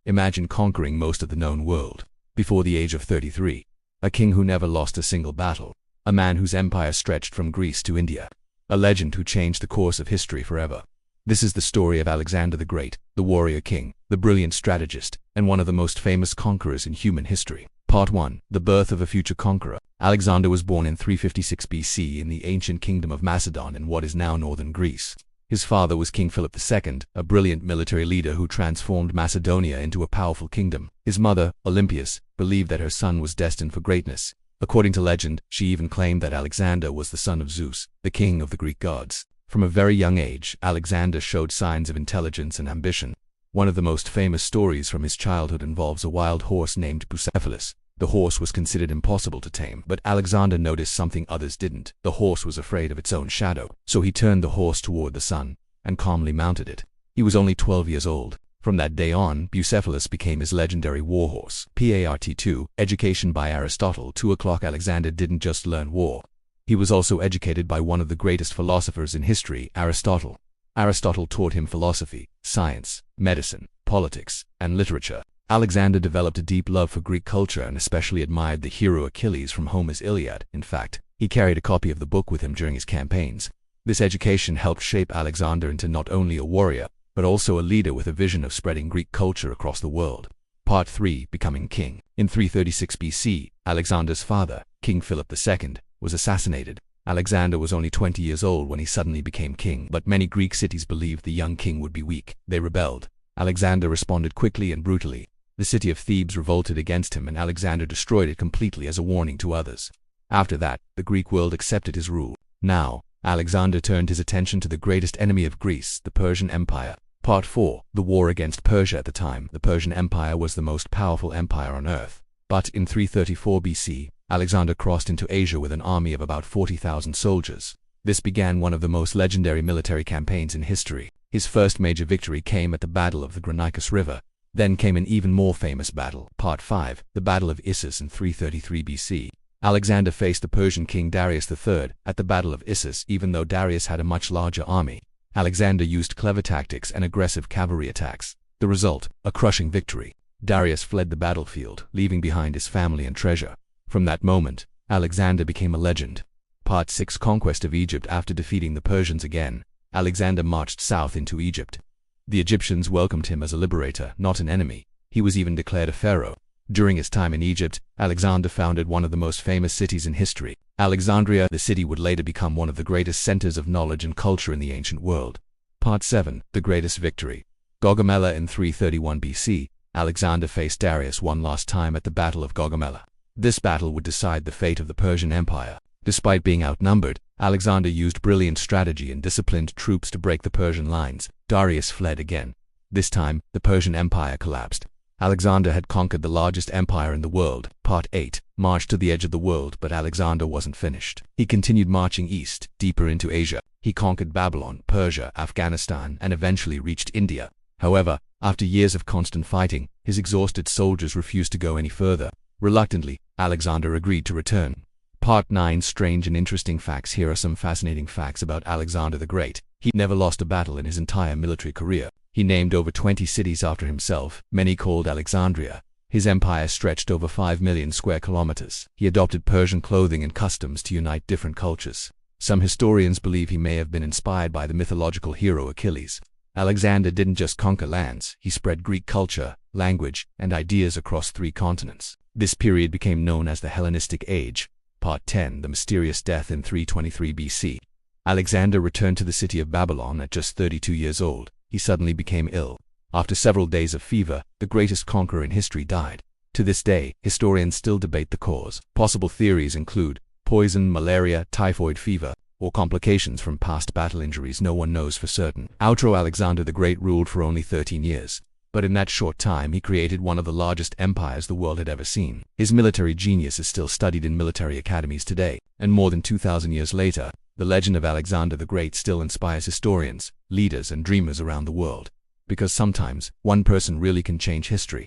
Imagine conquering most of the known world before the age of 33. A king who never lost a single battle. A man whose empire stretched from Greece to India. A legend who changed the course of history forever. This is the story of Alexander the Great, the warrior king, the brilliant strategist, and one of the most famous conquerors in human history. Part 1. The birth of a future conqueror. Alexander was born in 356 BC in the ancient kingdom of Macedon in what is now northern Greece. His father was King Philip II, a brilliant military leader who transformed Macedonia into a powerful kingdom. His mother, Olympias, believed that her son was destined for greatness. According to legend, she even claimed that Alexander was the son of Zeus, the king of the Greek gods. From a very young age, Alexander showed signs of intelligence and ambition. One of the most famous stories from his childhood involves a wild horse named Bucephalus. The horse was considered impossible to tame, but Alexander noticed something others didn't. The horse was afraid of its own shadow, so he turned the horse toward the sun and calmly mounted it. He was only 12 years old. From that day on, Bucephalus became his legendary warhorse. Part 2. Education by Aristotle. 2 o'clock. Alexander didn't just learn war. He was also educated by one of the greatest philosophers in history, Aristotle. Aristotle taught him philosophy, science, medicine, politics, and literature. Alexander developed a deep love for Greek culture and especially admired the hero Achilles from Homer's Iliad. In fact, he carried a copy of the book with him during his campaigns. This education helped shape Alexander into not only a warrior, but also a leader with a vision of spreading Greek culture across the world. Part 3. Becoming king. In 336 BC, Alexander's father, King Philip II, was assassinated. Alexander was only 20 years old when he suddenly became king, but many Greek cities believed the young king would be weak. They rebelled. Alexander responded quickly and brutally. The city of Thebes revolted against him and Alexander destroyed it completely as a warning to others. After that, the Greek world accepted his rule. Now, Alexander turned his attention to the greatest enemy of Greece, the Persian Empire. Part 4. The war against Persia. At the time, the Persian Empire was the most powerful empire on earth. But in 334 BC, Alexander crossed into Asia with an army of about 40,000 soldiers. This began one of the most legendary military campaigns in history. His first major victory came at the Battle of the Granicus River. Then came an even more famous battle. Part 5. The Battle of Issus in 333 BC. Alexander faced the Persian king Darius III at the Battle of Issus. Even though Darius had a much larger army, Alexander used clever tactics and aggressive cavalry attacks. The result, a crushing victory. Darius fled the battlefield, leaving behind his family and treasure. From that moment, Alexander became a legend. Part 6. Conquest of Egypt. After defeating the Persians again, Alexander marched south into Egypt. The Egyptians welcomed him as a liberator, not an enemy. He was even declared a pharaoh. During his time in Egypt, Alexander founded one of the most famous cities in history, Alexandria. The city would later become one of the greatest centers of knowledge and culture in the ancient world. Part 7. The Greatest Victory. Gaugamela in 331 BC, Alexander faced Darius one last time at the Battle of Gaugamela. This battle would decide the fate of the Persian Empire. Despite being outnumbered, Alexander used brilliant strategy and disciplined troops to break the Persian lines. Darius fled again. This time, the Persian Empire collapsed. Alexander had conquered the largest empire in the world. Part 8. March to the edge of the world. But Alexander wasn't finished. He continued marching east, deeper into Asia. He conquered Babylon, Persia, Afghanistan, and eventually reached India. However, after years of constant fighting, his exhausted soldiers refused to go any further. Reluctantly, Alexander agreed to return. Part 9. Strange and interesting facts. Here are some fascinating facts about Alexander the Great. He never lost a battle in his entire military career. He named over 20 cities after himself, many called Alexandria. His empire stretched over 5 million square kilometers. He adopted Persian clothing and customs to unite different cultures. Some historians believe he may have been inspired by the mythological hero Achilles. Alexander didn't just conquer lands, he spread Greek culture, language, and ideas across 3 continents. This period became known as the Hellenistic Age. Part 10. The Mysterious Death in 323 BC. Alexander returned to the city of Babylon at just 32 years old. He suddenly became ill. After several days of fever, the greatest conqueror in history died. To this day, historians still debate the cause. Possible theories include poison, malaria, typhoid fever, or complications from past battle injuries. No one knows for certain. Outro. Alexander the Great ruled for only 13 years. But in that short time, he created one of the largest empires the world had ever seen. His military genius is still studied in military academies today. And more than 2,000 years later, the legend of Alexander the Great still inspires historians, leaders, and dreamers around the world. Because sometimes, one person really can change history.